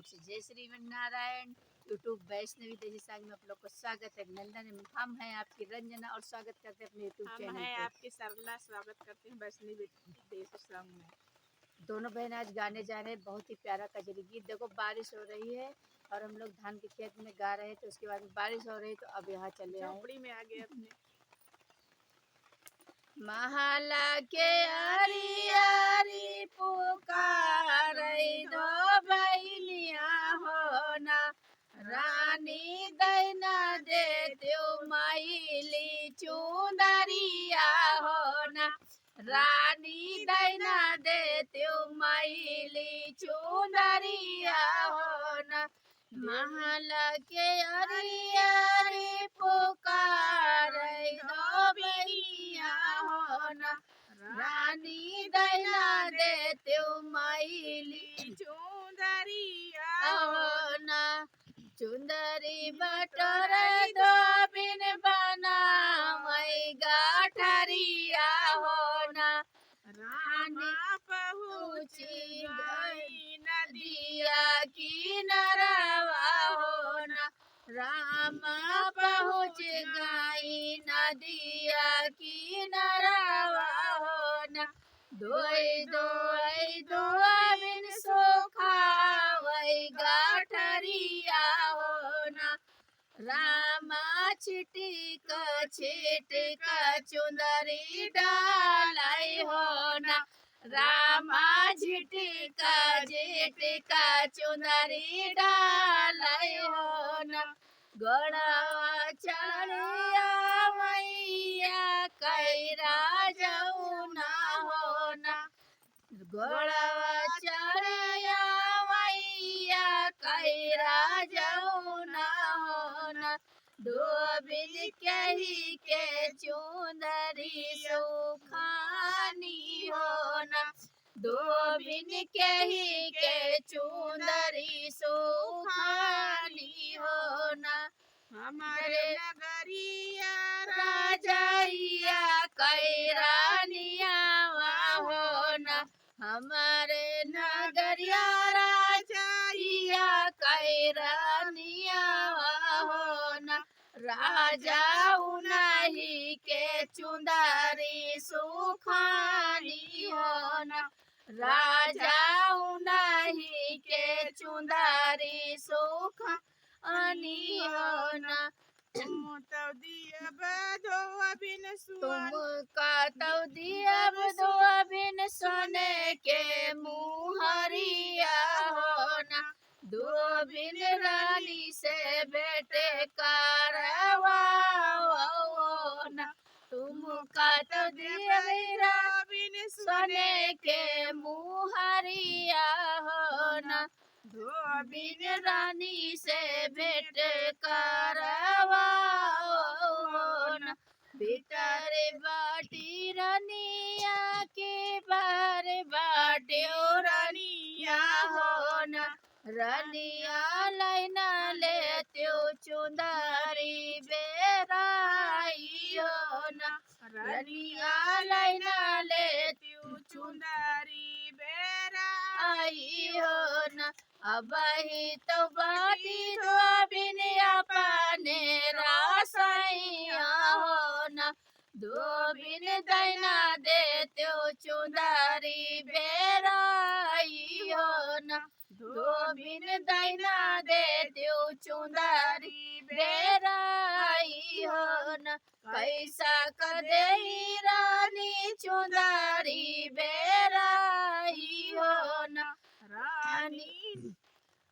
Blog से जय Shri Narayan. YouTube Vaishnavi देसी सांग में आप लोग को स्वागत है। नंदन हम हैं आपकी रंजना और स्वागत करते हैं अपने यूट्यूब चैनल है पे। आपकी सरला स्वागत करते हैं वैष्णवी देसी सांग में। दोनों बहन आज गाने जा रहे हैं, बहुत ही प्यारा कजरी गीत। देखो बारिश हो रही है और हम लोग धान के खेत में गा रहे थे, उसके बाद बारिश हो रही तो अब यहाँ चले आए। झोपड़ी में आ गए अपने। महला के अरियारी पुकार दो बहनिया हो ना, रानी दैना दे त्यो माइली चुनरिया हो ना, रानी दैना दे त्यो माइली चुनरिया हो ना। महला के अरियारी पुकार दो बहनिया हो ना, रानी दैना दे त्यो माइली चुंदरिया हो ना। चुंदरी बटर दो बिन बना मई गाठरिया हो ना, रानी पहुँची गई नदिया किनारवा हो ना, रामा पहुँच गई नदिया किनारवा हो ना। दोई दोई दुआ बिन सोखा वही गाठरिया हो ना, रामा छिटिक छिटिक चुंदरी डालाई हो ना, रामा झिटिक झिटिक चुंदरी डालाई हो ना। गड़वा चढ़िया मैया कैरा जौना हो ना, गड़वा चढ़िया मैया कैरा जौना हो ना। डोबिन कही के चुंदरी सुखानी हो ना, डोबिन कही के चुंदरी सुखानी हो ना। हमारे नगरिया राजैया कैरानिया हो ना, हमारे नगरिया राजैया कैरानिया हो ना। राजा उन्हीं के चुंदरी सुखानी हो ना, राजा उन्हीं के चुंदरी सुखानी हो ना। तुम तो दिया बधो बिन तुम सुन का तो दिया दो बिन सोने के मुहरिया हो ना, दो बिन रानी से बेटे कारवा हो ना। तुम का तो दिया बिन सोने के मुहरिया हो ना, बिन रानी से भेंट करवा हो ना। बेटारे बाटी रानिया के बार बाटे रानिया हो ना, रानिया लाइना ले त्यो चुंदरी बेराई हो ना, रानिया लाइना ले त्यो चुंदरी बेरा आई हो ना। अब ही तो बाटी तो बिन अपने रासैया हो ना, दो बिन दैना दे त्यो चुंदरी बेराई हो ना, दो बिन दैना दे त्यो चुंदरी बेराई हो ना। कैसा कदे रानी चुंदरी बेराई हो ना, रानी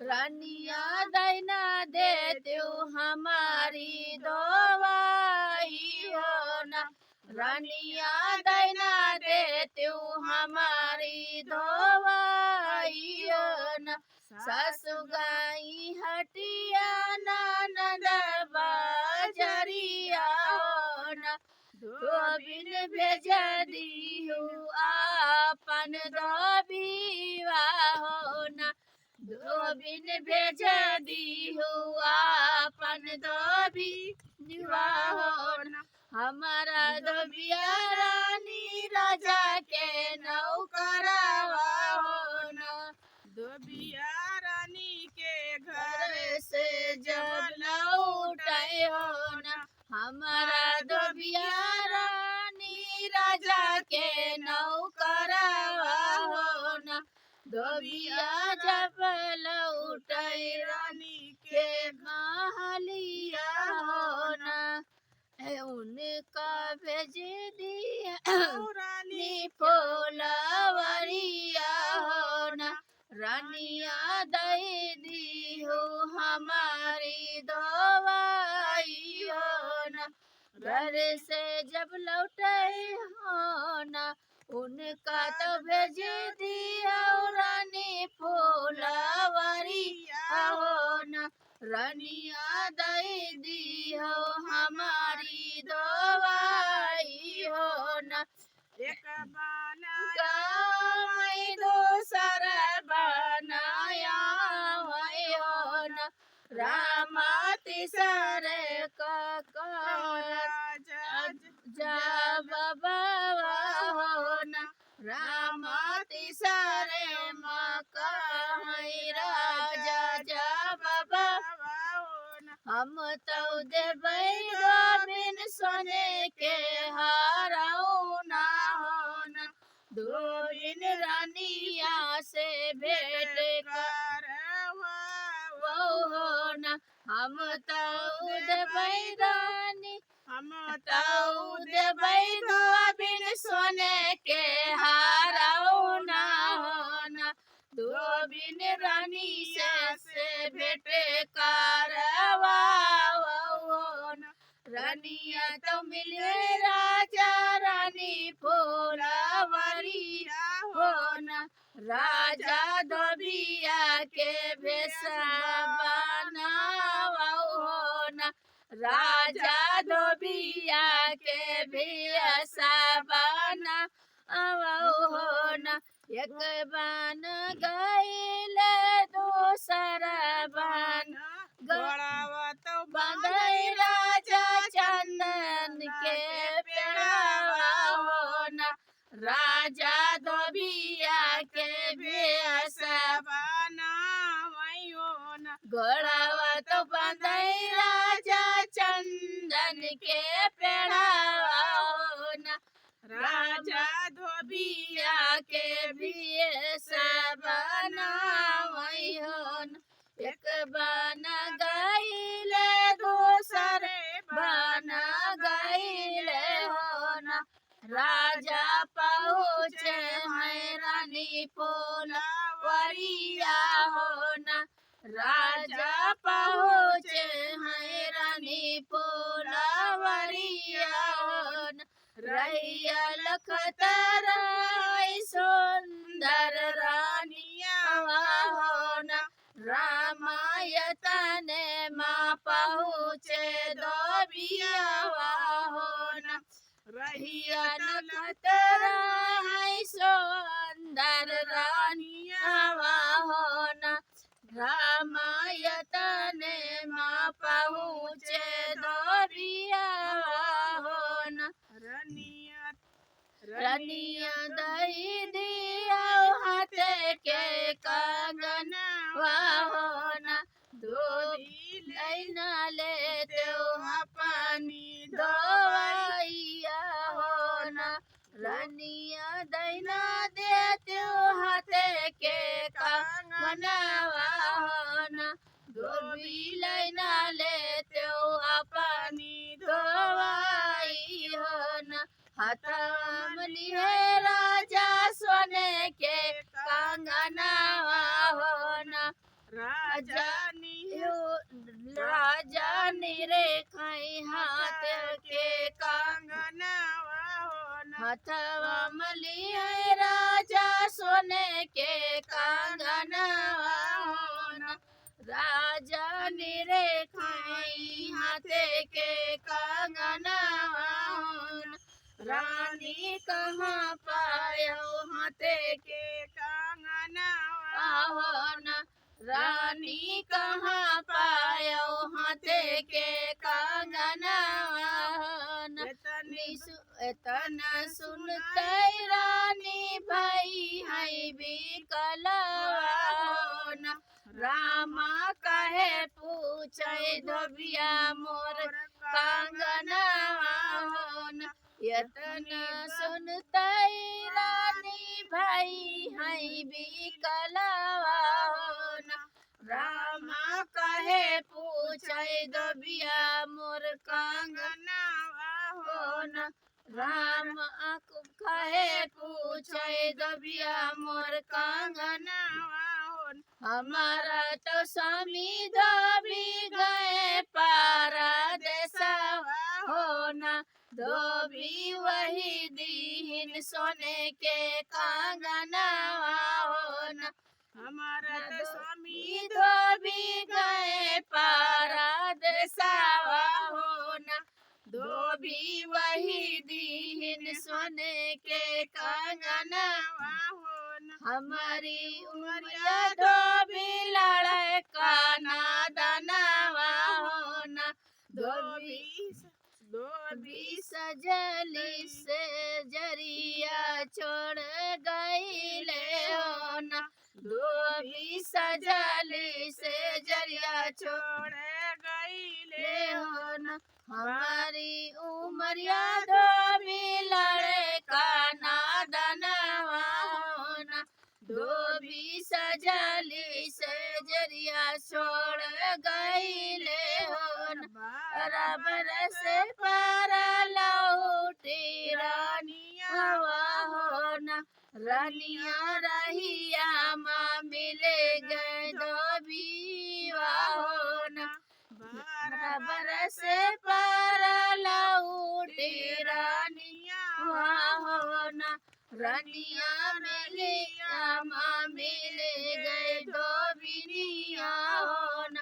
रानिया दैना दे त्यो हमारी दवाई हो ना, रानिया दैना दे त्यो हमारी दवाई हो ना। सासु गाई हटिया ननद बाजरिया हो ना, दो बिन भेज दी हूँ आपन दबिया हो ना, दो बिन भेज दी हूँ आपन दबिया हो ना। हमारा दबिया रानी राजा के नौकरवा हो ना, दबिया रानी के धोबिया जब लौटै रानी के महलिया हो ना उनका भेज दिया रानी फुलवरिया हो ना रानिया दई दी हो हमारी दवाई हो ना घर से जब लौटे हो ना उनका तो भेज दिया रानी फुलवरिया हो ना रानिया दई दी हो हमारी दवाई हो ना एक बाना गाय दोसर बनाया वही हो न रामा तीसर जब बाबा हो न रामा तीसर मका राजा जब बाबा हम तो देबै गोबिन सोने के हाराऊ ना हो न दो दिन रानिया से भेंट हो न हम तो देबै रानी हम तो देबै गोबिन सोने के हाराऊ ना हो न दो दिन रानी से भेंट करवाओ हो न रानिया तो मिले राजा रानी फुलवरिया हो न राजा धोबिया के भेष बनाओ हो न राजा धोबिया के भेष बनाओ हो न एक बन गईल दूसर बन गड़ावा तो बंधई राजा चंदन के पेड़ावा हो न राजा धोबिया के भेष गड़ावा तो बंधई राजा चंदन के पेड़ावा हो न राजा धोबिया के भेष बनावई हो न एक बन गईल दूसर बन गईल हो न राजा पहुँचे हैं रानी फुलवरिया हो न राजा पहुँचे हैं रानी फुलवरिया हो न रैया लखतरा सुंदर रानिया हो न रामायतन माँ पहुँचे धोबिया हो न रहिया लखतरा सुंदर रानिया हो न रामायतन माँ पहुँचे धोबिया हो न रनिया दई दिया हाथ के कंगन हो न धोबी लैना लेते पानी दवाइया हो न रनिया दैना देते हाथ के कंगन हो न धोबी लैना लेते पानी दवाई हो न हथमली है राजा सोने के कंगनवा हो न राजा निरे खाई हाथ के कंगनवा हो न हथमली है राजा सोने के कंगनवा हो न राजा निरे खाई हाथ के कंगनवा हो न रानी कहाँ पायो हाथे के कंगनवा हो न रानी कहाँ पायो हाथे के कंगनवा हो न इतना सुनते रानी भाई है बिकलवा हो न रामा कहे पूछे धोबिया मोर कंगनवा हो न यतना सुनते रानी भाई हई बिकलवा हो न। रामा कहे पूछे दबिया मोर कंगनवा हो न। राम कहे पूछे दबिया मोर कंगनवा हो न। हमारा तो स्वामी दबी गए पारदेसवा हो न। धोबी वही दीन सोने के कंगनवा हो न। हमारा तो स्वामी धोबी गए पारदेसवा हो न। धोबी वही दीन सोने के कंगनवा हो न। हमारी उमरिया धोबी लड़े काना दनवा हो न। धोबी धोबी सजली से जरिया छोड़ गईले हो न। धोबी सजली से जरिया छोड़ गईले हो न। हमारी उमरिया धोबी लड़े काना दनवा हो न। धोबी सजली से जरिया छोड़ गईले हो न। बराबर से पार लौटी रानिया हो न। रानिया रहिया माँ मिले गए धोबीवा हो न। बराबर से पार लौटी रानिया हो न। रानिया मिलिया माँ मिले गए धोबिनिया हो न।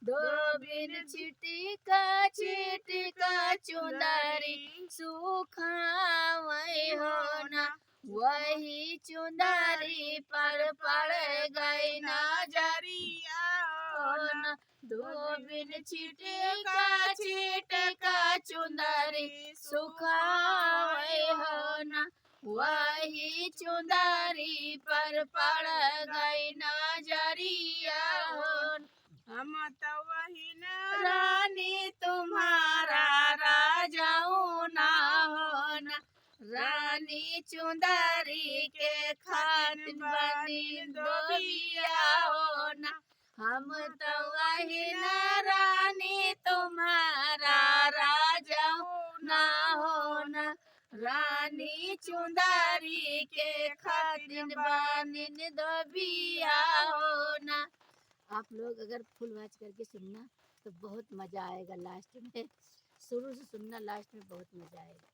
धोबिन छिटिका चुंदरी सुखावै हो न। वही चुंदरी पर पड़ गई नजरिया हो न। धोबिन छिटिका चुंदरी सुखावै हो न। वही चुंदरी पर पड़ गई नजरिया हो न। हम तो वही न रानी तुम्हारा राजाऊ ना हो न। रानी चुंदरी के खातिर बनी धोबिया हो न। हम तो वही न रानी तुम्हारा राजाऊ ना हो न। रानी चुंदरी के खातिर बनी धोबिया हो न। आप लोग अगर फुल वॉच करके सुनना तो बहुत मज़ा आएगा। लास्ट में शुरू से सुनना, लास्ट में बहुत मज़ा आएगा।